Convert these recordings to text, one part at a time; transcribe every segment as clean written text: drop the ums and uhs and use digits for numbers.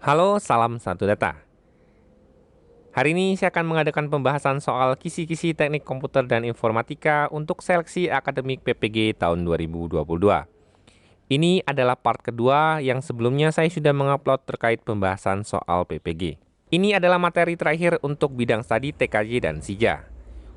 Halo, salam satu data. Hari ini saya akan mengadakan pembahasan soal kisi-kisi teknik komputer dan informatika untuk seleksi akademik PPG tahun 2022. Ini adalah part kedua yang sebelumnya saya sudah mengupload terkait pembahasan soal PPG. Ini adalah materi terakhir untuk bidang studi TKJ dan SIJA.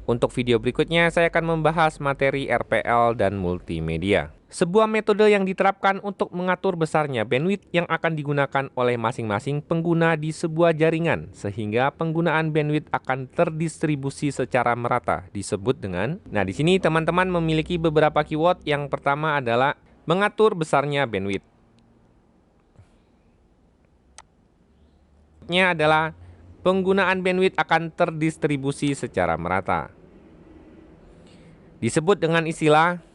Untuk video berikutnya, saya akan membahas materi RPL dan multimedia. Sebuah metode yang diterapkan untuk mengatur besarnya bandwidth yang akan digunakan oleh masing-masing pengguna di sebuah jaringan, sehingga penggunaan bandwidth akan terdistribusi secara merata, disebut dengan... Nah, di sini teman-teman memiliki beberapa keyword. Yang pertama adalah mengatur besarnya bandwidth. Nya adalah penggunaan bandwidth akan terdistribusi secara merata. Disebut dengan istilah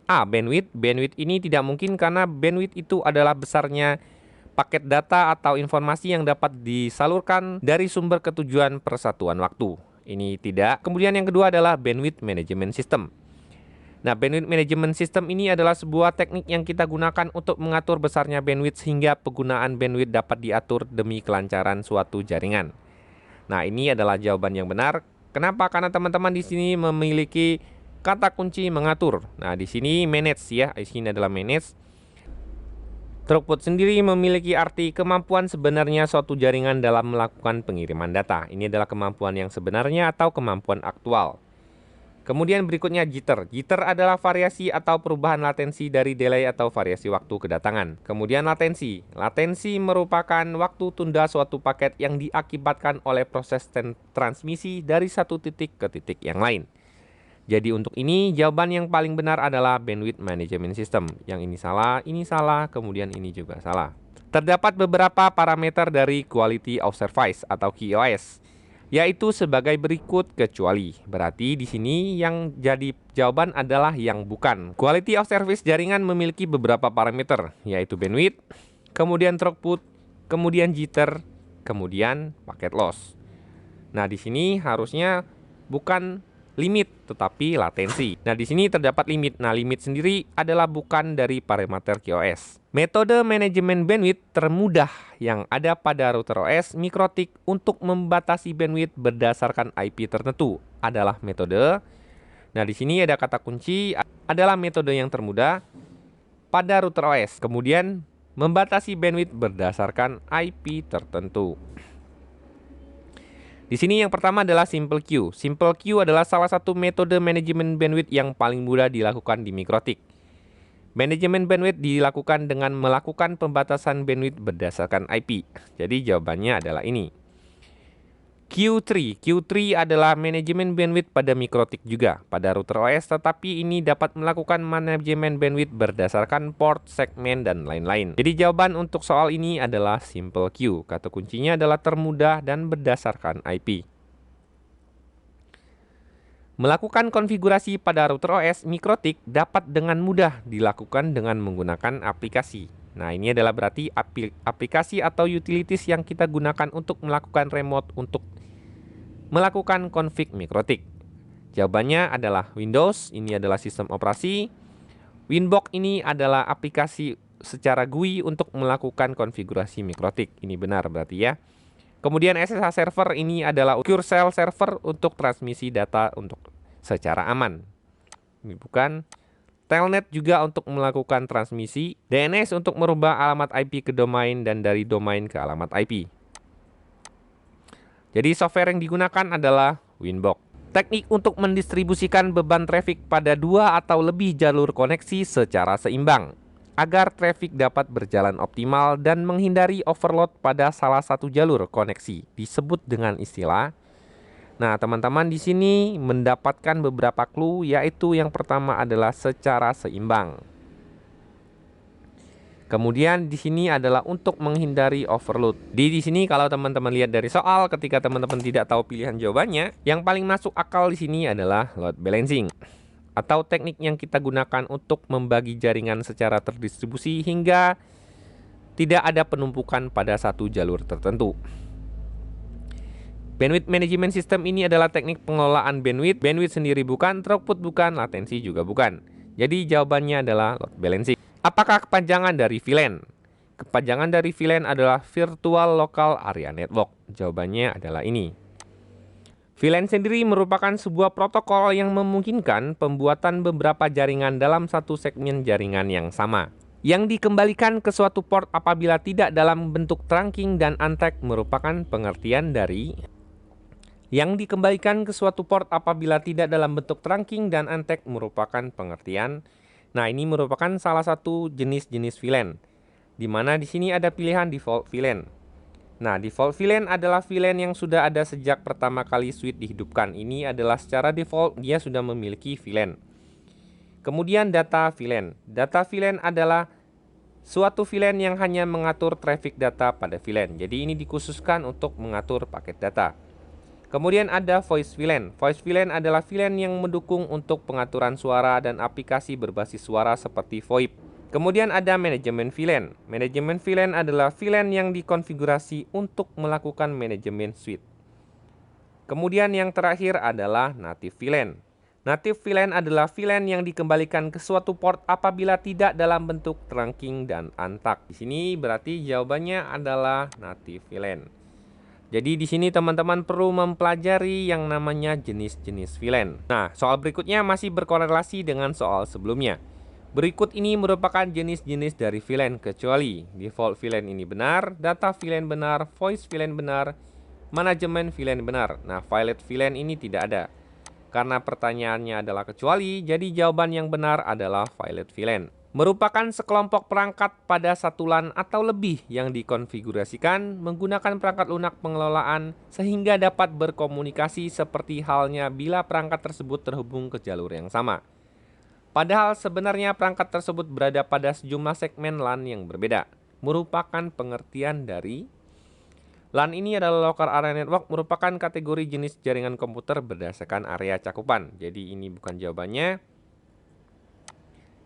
bandwidth. Bandwidth ini tidak mungkin karena bandwidth itu adalah besarnya paket data atau informasi yang dapat disalurkan dari sumber ke tujuan persatuan waktu. Ini tidak. Kemudian yang kedua adalah bandwidth management system. Nah, bandwidth management system ini adalah sebuah teknik yang kita gunakan untuk mengatur besarnya bandwidth sehingga penggunaan bandwidth dapat diatur demi kelancaran suatu jaringan. Nah, ini adalah jawaban yang benar. Kenapa? Karena teman-teman di sini memiliki kata kunci mengatur. Nah, di sini manage ya. Di sini adalah manage. Throughput sendiri memiliki arti kemampuan sebenarnya suatu jaringan dalam melakukan pengiriman data. Ini adalah kemampuan yang sebenarnya atau kemampuan aktual. Kemudian berikutnya jitter. Jitter adalah variasi atau perubahan latensi dari delay atau variasi waktu kedatangan. Kemudian latensi. Latensi merupakan waktu tunda suatu paket yang diakibatkan oleh proses transmisi dari satu titik ke titik yang lain. Jadi untuk ini jawaban yang paling benar adalah bandwidth management system. Yang ini salah, kemudian ini juga salah. Terdapat beberapa parameter dari quality of service atau QoS, yaitu sebagai berikut kecuali. Berarti di sini yang jadi jawaban adalah yang bukan. Quality of service jaringan memiliki beberapa parameter, yaitu bandwidth, kemudian throughput, kemudian jitter, kemudian packet loss. Nah, di sini harusnya bukan limit tetapi latensi. Nah, di sini terdapat limit. Nah, limit sendiri adalah bukan dari parameter QoS. Metode manajemen bandwidth termudah yang ada pada router OS mikrotik untuk membatasi bandwidth berdasarkan IP tertentu adalah metode. Nah, di sini ada kata kunci adalah metode yang termudah pada router OS. Kemudian membatasi bandwidth berdasarkan IP tertentu. Di sini yang pertama adalah Simple Queue. Simple Queue adalah salah satu metode manajemen bandwidth yang paling mudah dilakukan di mikrotik. Manajemen bandwidth dilakukan dengan melakukan pembatasan bandwidth berdasarkan IP. Jadi jawabannya adalah ini. Q3. Q3 adalah manajemen bandwidth pada mikrotik juga pada router OS, tetapi ini dapat melakukan manajemen bandwidth berdasarkan port, segmen, dan lain-lain. Jadi jawaban untuk soal ini adalah Simple Queue. Kata kuncinya adalah termudah dan berdasarkan IP. Melakukan konfigurasi pada router OS mikrotik dapat dengan mudah dilakukan dengan menggunakan aplikasi. Nah, ini adalah berarti aplikasi atau utilities yang kita gunakan untuk melakukan remote untuk melakukan config mikrotik. Jawabannya adalah Windows, ini adalah sistem operasi. Winbox ini adalah aplikasi secara GUI untuk melakukan konfigurasi mikrotik. Ini benar berarti ya. Kemudian SSH server ini adalah Curcell server untuk transmisi data untuk secara aman. Ini bukan. Telnet juga untuk melakukan transmisi, DNS untuk merubah alamat IP ke domain dan dari domain ke alamat IP. Jadi software yang digunakan adalah Winbox. Teknik untuk mendistribusikan beban traffic pada dua atau lebih jalur koneksi secara seimbang agar traffic dapat berjalan optimal dan menghindari overload pada salah satu jalur koneksi disebut dengan istilah. Nah, teman-teman di sini mendapatkan beberapa clue, yaitu yang pertama adalah secara seimbang. Kemudian di sini adalah untuk menghindari overload. Di sini kalau teman-teman lihat dari soal, ketika teman-teman tidak tahu pilihan jawabannya, yang paling masuk akal di sini adalah load balancing atau teknik yang kita gunakan untuk membagi jaringan secara terdistribusi hingga tidak ada penumpukan pada satu jalur tertentu. Bandwidth management system ini adalah teknik pengelolaan bandwidth. Bandwidth sendiri bukan, throughput bukan, latensi juga bukan. Jadi jawabannya adalah load balancing. Apakah kepanjangan dari VLAN? Kepanjangan dari VLAN adalah Virtual Local Area Network. Jawabannya adalah ini. VLAN sendiri merupakan sebuah protokol yang memungkinkan pembuatan beberapa jaringan dalam satu segmen jaringan yang sama, yang dikembalikan ke suatu port apabila tidak dalam bentuk trunking dan untagged merupakan pengertian dari yang dikembalikan ke suatu port apabila tidak dalam bentuk trunking dan untagged merupakan pengertian. Nah, ini merupakan salah satu jenis-jenis VLAN, di mana di sini ada pilihan default VLAN. Nah, default VLAN adalah VLAN yang sudah ada sejak pertama kali switch dihidupkan. Ini adalah secara default dia sudah memiliki VLAN. Kemudian data VLAN. Data VLAN adalah suatu VLAN yang hanya mengatur traffic data pada VLAN. Jadi ini dikhususkan untuk mengatur paket data. Kemudian ada voice VLAN. Voice VLAN adalah VLAN yang mendukung untuk pengaturan suara dan aplikasi berbasis suara seperti VoIP. Kemudian ada manajemen VLAN. Manajemen VLAN adalah VLAN yang dikonfigurasi untuk melakukan manajemen switch. Kemudian yang terakhir adalah native VLAN. Native VLAN adalah VLAN yang dikembalikan ke suatu port apabila tidak dalam bentuk trunking dan untagged. Di sini berarti jawabannya adalah native VLAN. Jadi di sini teman-teman perlu mempelajari yang namanya jenis-jenis VLAN. Nah, soal berikutnya masih berkorelasi dengan soal sebelumnya. Berikut ini merupakan jenis-jenis dari VLAN kecuali default VLAN ini benar, data VLAN benar, voice VLAN benar, manajemen VLAN benar. Nah, violet VLAN ini tidak ada. Karena pertanyaannya adalah kecuali, jadi jawaban yang benar adalah violet VLAN. Merupakan sekelompok perangkat pada satu LAN atau lebih yang dikonfigurasikan menggunakan perangkat lunak pengelolaan sehingga dapat berkomunikasi seperti halnya bila perangkat tersebut terhubung ke jalur yang sama. Padahal sebenarnya perangkat tersebut berada pada sejumlah segmen LAN yang berbeda. Merupakan pengertian dari LAN ini adalah Local Area Network, merupakan kategori jenis jaringan komputer berdasarkan area cakupan. Jadi ini bukan jawabannya.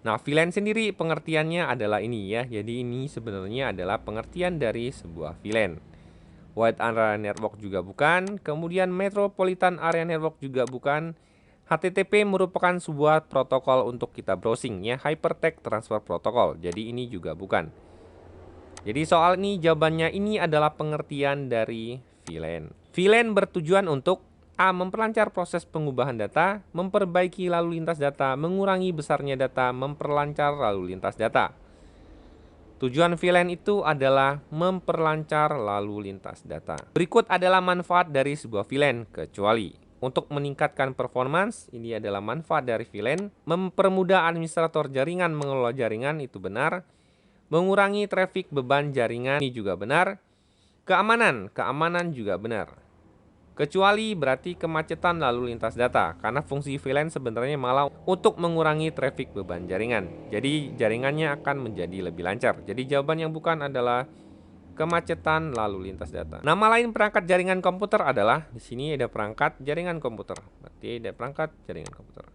Nah, VLAN sendiri pengertiannya adalah ini ya. Jadi ini sebenarnya adalah pengertian dari sebuah VLAN. Wide Area Network juga bukan. Kemudian Metropolitan Area Network juga bukan. HTTP merupakan sebuah protokol untuk kita browsing ya. Hypertext Transfer Protocol. Jadi ini juga bukan. Jadi soal ini jawabannya ini adalah pengertian dari VLAN. VLAN bertujuan untuk A. Memperlancar proses pengubahan data, memperbaiki lalu lintas data, mengurangi besarnya data, memperlancar lalu lintas data. Tujuan VLAN itu adalah memperlancar lalu lintas data. Berikut adalah manfaat dari sebuah VLAN kecuali untuk meningkatkan performance, ini adalah manfaat dari VLAN, mempermudah administrator jaringan mengelola jaringan, itu benar. Mengurangi traffic beban jaringan, ini juga benar. Keamanan juga benar. Kecuali berarti kemacetan lalu lintas data, karena fungsi VLAN sebenarnya malah untuk mengurangi traffic beban jaringan. Jadi jaringannya akan menjadi lebih lancar. Jadi jawaban yang bukan adalah kemacetan lalu lintas data. Nama lain perangkat jaringan komputer adalah, di sini ada perangkat jaringan komputer. Berarti ada perangkat jaringan komputer.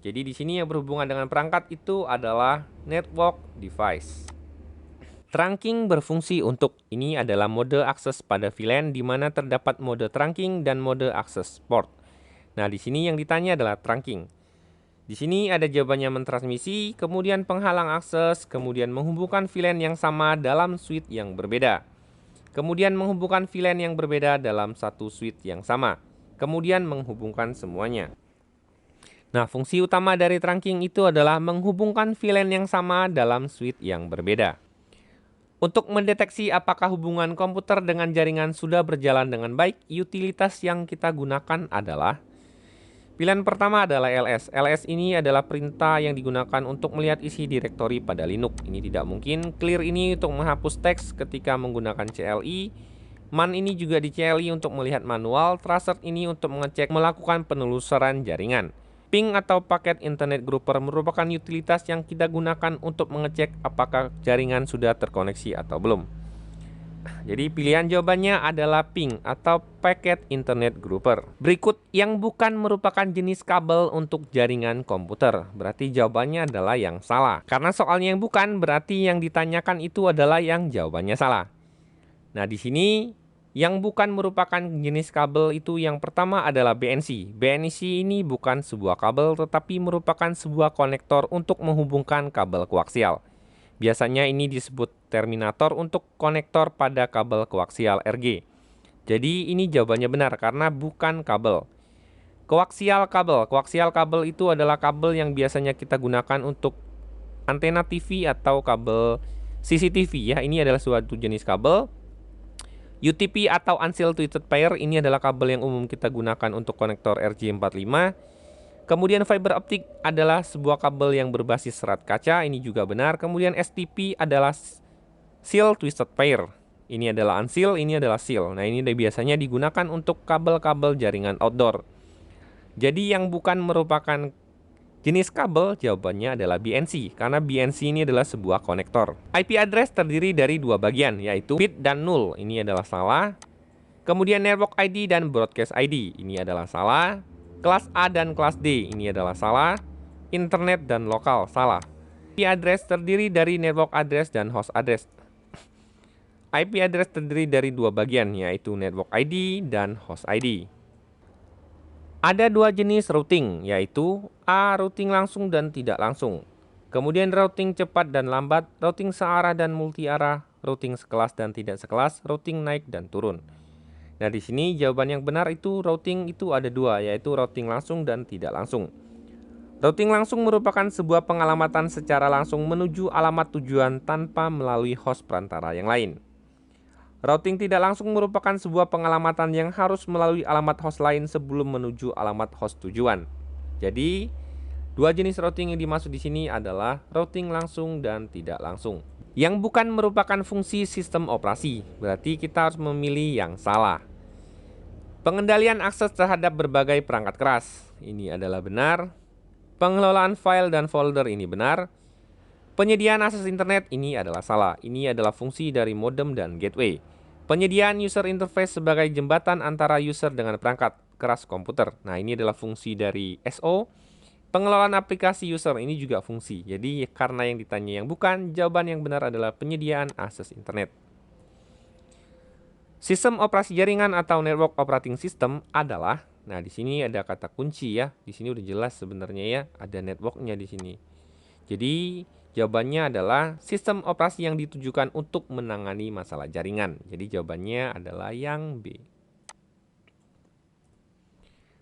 Jadi di sini yang berhubungan dengan perangkat itu adalah network device. Trunking berfungsi untuk, ini adalah mode akses pada VLAN di mana terdapat mode trunking dan mode akses port. Nah, di sini yang ditanya adalah trunking. Di sini ada jawabannya mentransmisi, kemudian penghalang akses, kemudian menghubungkan VLAN yang sama dalam switch yang berbeda. Kemudian menghubungkan VLAN yang berbeda dalam satu switch yang sama. Kemudian menghubungkan semuanya. Nah, fungsi utama dari trunking itu adalah menghubungkan VLAN yang sama dalam switch yang berbeda. Untuk mendeteksi apakah hubungan komputer dengan jaringan sudah berjalan dengan baik, utilitas yang kita gunakan adalah pilihan pertama adalah ls. ls ini adalah perintah yang digunakan untuk melihat isi direktori pada Linux. Ini tidak mungkin. Clear ini untuk menghapus teks ketika menggunakan CLI. Man ini juga di CLI untuk melihat manual. Tracer ini untuk mengecek melakukan penelusuran jaringan. Ping atau paket internet grouper merupakan utilitas yang kita gunakan untuk mengecek apakah jaringan sudah terkoneksi atau belum. Jadi pilihan jawabannya adalah ping atau paket internet grouper. Berikut yang bukan merupakan jenis kabel untuk jaringan komputer. Berarti jawabannya adalah yang salah. Karena soalnya yang bukan berarti yang ditanyakan itu adalah yang jawabannya salah. Nah, di sini yang bukan merupakan jenis kabel itu yang pertama adalah BNC. BNC ini bukan sebuah kabel tetapi merupakan sebuah konektor untuk menghubungkan kabel koaksial. Biasanya ini disebut terminator untuk konektor pada kabel koaksial RG. Jadi ini jawabannya benar karena bukan kabel. Koaksial kabel itu adalah kabel yang biasanya kita gunakan untuk antena TV atau kabel CCTV ya. Ini adalah suatu jenis kabel. UTP atau Unsealed Twisted Pair ini adalah kabel yang umum kita gunakan untuk konektor RJ45. Kemudian fiber optik adalah sebuah kabel yang berbasis serat kaca, ini juga benar. Kemudian STP adalah Sealed Twisted Pair. Ini adalah unsealed, ini adalah seal. Nah, ini biasanya digunakan untuk kabel-kabel jaringan outdoor. Jadi yang bukan merupakan jenis kabel, jawabannya adalah BNC, karena BNC ini adalah sebuah konektor. IP address terdiri dari dua bagian, yaitu bit dan null. Ini adalah salah. Kemudian network ID dan broadcast ID. Ini adalah salah. Kelas A dan kelas D. Ini adalah salah. Internet dan lokal. Salah. IP address terdiri dari network address dan host address. IP address terdiri dari dua bagian, yaitu network ID dan host ID. Ada dua jenis routing, yaitu A. Routing langsung dan tidak langsung. Kemudian routing cepat dan lambat, routing searah dan multi arah, routing sekelas dan tidak sekelas, routing naik dan turun. Nah, di sini jawaban yang benar itu routing itu ada dua, yaitu routing langsung dan tidak langsung. Routing langsung merupakan sebuah pengalamatan secara langsung menuju alamat tujuan tanpa melalui host perantara yang lain. Routing tidak langsung merupakan sebuah pengalamatan yang harus melalui alamat host lain sebelum menuju alamat host tujuan. Jadi, dua jenis routing yang dimaksud di sini adalah routing langsung dan tidak langsung. Yang bukan merupakan fungsi sistem operasi, berarti kita harus memilih yang salah. Pengendalian akses terhadap berbagai perangkat keras, ini adalah benar. Pengelolaan file dan folder, ini benar. Penyediaan akses internet, ini adalah salah. Ini adalah fungsi dari modem dan gateway. Penyediaan user interface sebagai jembatan antara user dengan perangkat keras komputer. Nah, ini adalah fungsi dari SO. Pengelolaan aplikasi user, ini juga fungsi. Jadi, karena yang ditanya yang bukan, jawaban yang benar adalah penyediaan akses internet. Sistem operasi jaringan atau network operating system adalah, nah di sini ada kata kunci ya. Di sini udah jelas sebenarnya ya, ada networknya di sini. Jadi jawabannya adalah sistem operasi yang ditujukan untuk menangani masalah jaringan. Jadi jawabannya adalah yang B.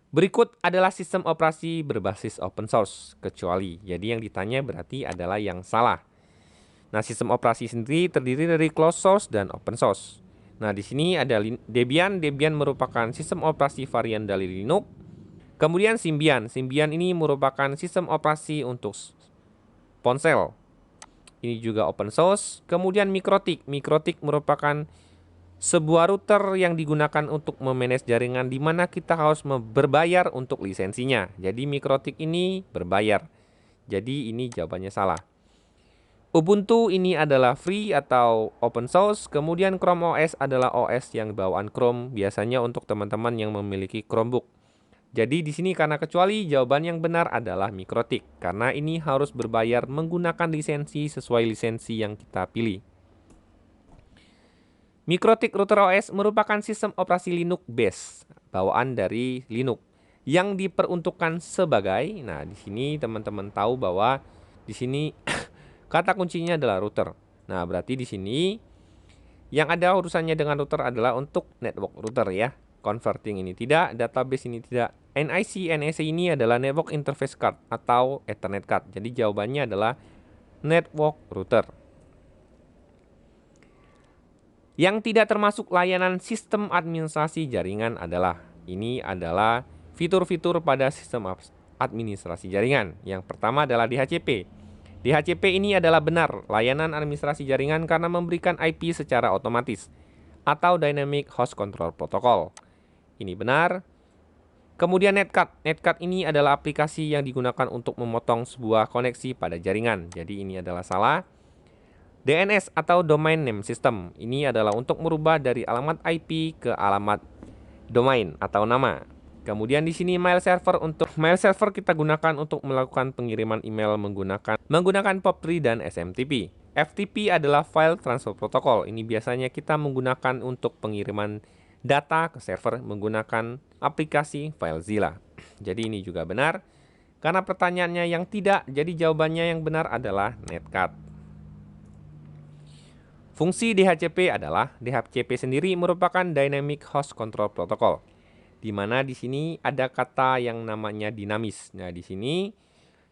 Berikut adalah sistem operasi berbasis open source, kecuali. Jadi yang ditanya berarti adalah yang salah. Nah, sistem operasi sendiri terdiri dari closed source dan open source. Nah, di sini ada Debian. Debian merupakan sistem operasi varian dari Linux. Kemudian Symbian. Symbian ini merupakan sistem operasi untuk ponsel. Ini juga open source. Kemudian Mikrotik. Mikrotik merupakan sebuah router yang digunakan untuk memanage jaringan di mana kita harus berbayar untuk lisensinya. Jadi Mikrotik ini berbayar. Jadi ini jawabannya salah. Ubuntu ini adalah free atau open source, kemudian Chrome OS adalah OS yang bawaan Chrome, biasanya untuk teman-teman yang memiliki Chromebook. Jadi di sini karena kecuali, jawaban yang benar adalah Mikrotik, karena ini harus berbayar menggunakan lisensi sesuai lisensi yang kita pilih. Mikrotik Router OS merupakan sistem operasi Linux base, bawaan dari Linux, yang diperuntukkan sebagai, nah di sini teman-teman tahu bahwa di sini kata kuncinya adalah router. Nah, berarti di sini yang ada urusannya dengan router adalah untuk network router ya. Converting ini tidak, database ini tidak. NIC ini adalah network interface card atau Ethernet card. Jadi jawabannya adalah network router. Yang tidak termasuk layanan sistem administrasi jaringan adalah, ini adalah fitur-fitur pada sistem administrasi jaringan. Yang pertama adalah DHCP. DHCP ini adalah benar, layanan administrasi jaringan karena memberikan IP secara otomatis atau Dynamic Host Control Protocol. Ini benar. Kemudian Netcat. Netcat ini adalah aplikasi yang digunakan untuk memotong sebuah koneksi pada jaringan. Jadi ini adalah salah. DNS atau Domain Name System. Ini adalah untuk merubah dari alamat IP ke alamat domain atau nama. Kemudian di sini mail server, untuk mail server kita gunakan untuk melakukan pengiriman email menggunakan POP3 dan SMTP. FTP adalah File Transfer Protocol. Ini biasanya kita menggunakan untuk pengiriman data ke server menggunakan aplikasi FileZilla. Jadi ini juga benar. Karena pertanyaannya yang tidak, jadi jawabannya yang benar adalah Netcat. Fungsi DHCP adalah DHCP sendiri merupakan Dynamic Host Control Protocol, di mana di sini ada kata yang namanya dinamis. Nah, di sini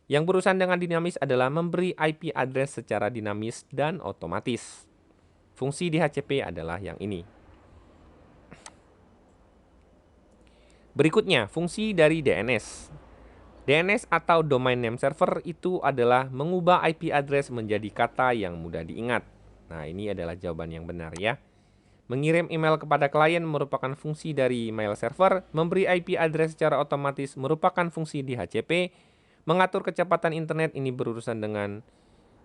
yang berurusan dengan dinamis adalah memberi IP address secara dinamis dan otomatis. Fungsi DHCP adalah yang ini. Berikutnya, fungsi dari DNS. DNS atau Domain Name Server itu adalah mengubah IP address menjadi kata yang mudah diingat. Nah, ini adalah jawaban yang benar ya. Mengirim email kepada klien merupakan fungsi dari mail server, memberi IP address secara otomatis merupakan fungsi DHCP, mengatur kecepatan internet ini berurusan dengan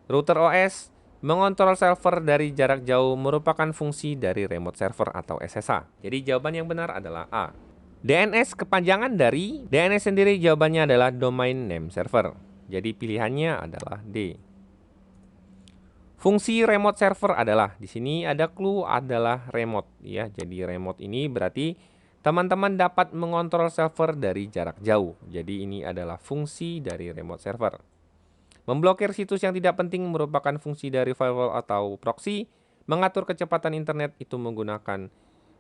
router OS, mengontrol server dari jarak jauh merupakan fungsi dari remote server atau SSH. Jadi jawaban yang benar adalah A. DNS kepanjangan dari DNS sendiri jawabannya adalah Domain Name Server. Jadi pilihannya adalah D. Fungsi remote server adalah, di sini ada clue adalah remote ya. Jadi remote ini berarti teman-teman dapat mengontrol server dari jarak jauh. Jadi ini adalah fungsi dari remote server. Memblokir situs yang tidak penting merupakan fungsi dari firewall atau proxy. Mengatur kecepatan internet itu menggunakan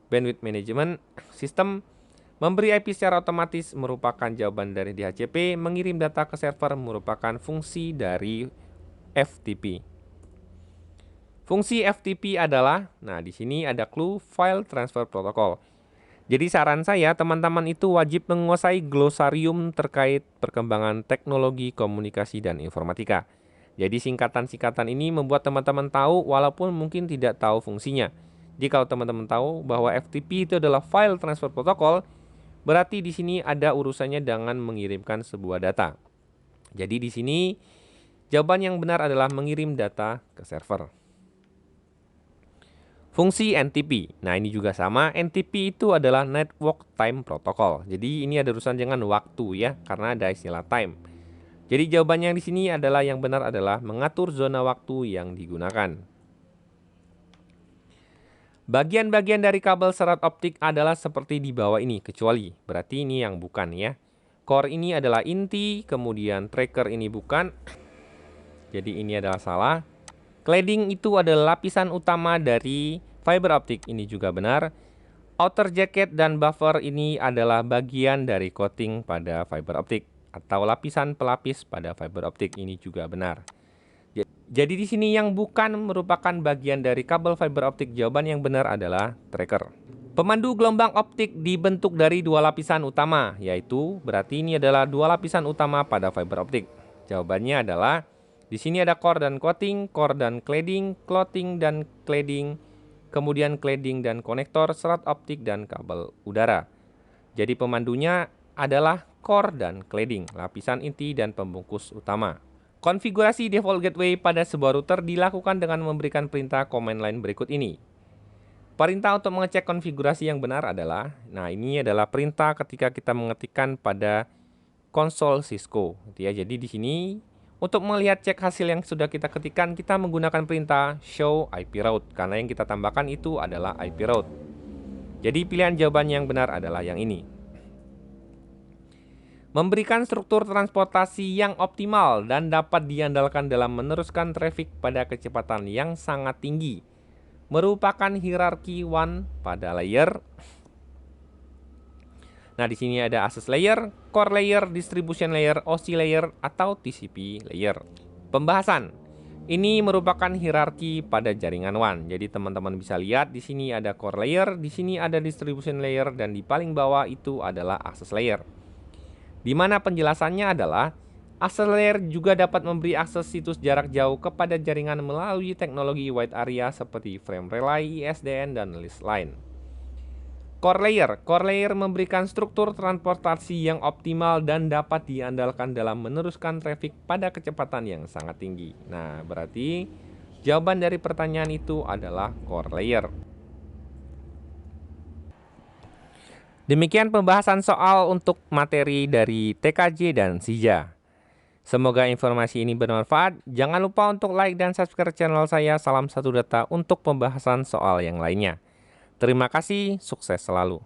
bandwidth management system. Memberi IP secara otomatis merupakan jawaban dari DHCP. Mengirim data ke server merupakan fungsi dari FTP. Fungsi FTP adalah, nah di sini ada clue File Transfer Protocol. Jadi saran saya teman-teman itu wajib menguasai glosarium terkait perkembangan teknologi komunikasi dan informatika. Jadi singkatan-singkatan ini membuat teman-teman tahu walaupun mungkin tidak tahu fungsinya. Jika teman-teman tahu bahwa FTP itu adalah File Transfer Protocol, berarti di sini ada urusannya dengan mengirimkan sebuah data. Jadi di sini jawaban yang benar adalah mengirim data ke server. Fungsi NTP. Nah, ini juga sama. NTP itu adalah Network Time Protocol. Jadi ini ada urusan dengan waktu ya, karena ada istilah time. Jadi jawabannya di sini adalah yang benar adalah mengatur zona waktu yang digunakan. Bagian-bagian dari kabel serat optik adalah seperti di bawah ini, kecuali. Berarti ini yang bukan ya. Core ini adalah inti, kemudian tracker ini bukan. Jadi ini adalah salah. Cladding itu adalah lapisan utama dari fiber optik, ini juga benar. Outer jacket dan buffer ini adalah bagian dari coating pada fiber optik atau lapisan pelapis pada fiber optik, ini juga benar. Jadi di sini yang bukan merupakan bagian dari kabel fiber optik, jawaban yang benar adalah tracker. Pemandu gelombang optik dibentuk dari dua lapisan utama, yaitu berarti ini adalah dua lapisan utama pada fiber optik. Jawabannya adalah di sini ada core dan coating, core dan cladding, clothing dan cladding, kemudian cladding dan konektor, serat optik dan kabel udara. Jadi pemandunya adalah core dan cladding, lapisan inti dan pembungkus utama. Konfigurasi default gateway pada sebuah router dilakukan dengan memberikan perintah command line berikut ini. Perintah untuk mengecek konfigurasi yang benar adalah, nah ini adalah perintah ketika kita mengetikkan pada konsol Cisco. Ya, jadi di sini untuk melihat cek hasil yang sudah kita ketikkan, kita menggunakan perintah show IP route, karena yang kita tambahkan itu adalah IP route. Jadi pilihan jawaban yang benar adalah yang ini. Memberikan struktur transportasi yang optimal dan dapat diandalkan dalam meneruskan traffic pada kecepatan yang sangat tinggi. Merupakan hierarki one pada layer. Nah, di sini ada access layer, core layer, distribution layer, OSI layer, atau TCP layer. Pembahasan. Ini merupakan hierarki pada jaringan WAN. Jadi teman-teman bisa lihat di sini ada core layer, di sini ada distribution layer, dan di paling bawah itu adalah access layer. Di mana penjelasannya adalah access layer juga dapat memberi akses situs jarak jauh kepada jaringan melalui teknologi wide area seperti frame relay, ISDN, dan list line. Core layer memberikan struktur transportasi yang optimal dan dapat diandalkan dalam meneruskan traffic pada kecepatan yang sangat tinggi. Nah, berarti jawaban dari pertanyaan itu adalah core layer. Demikian pembahasan soal untuk materi dari TKJ dan SIJA. Semoga informasi ini bermanfaat. Jangan lupa untuk like dan subscribe channel saya Salam Satu Data untuk pembahasan soal yang lainnya. Terima kasih, sukses selalu.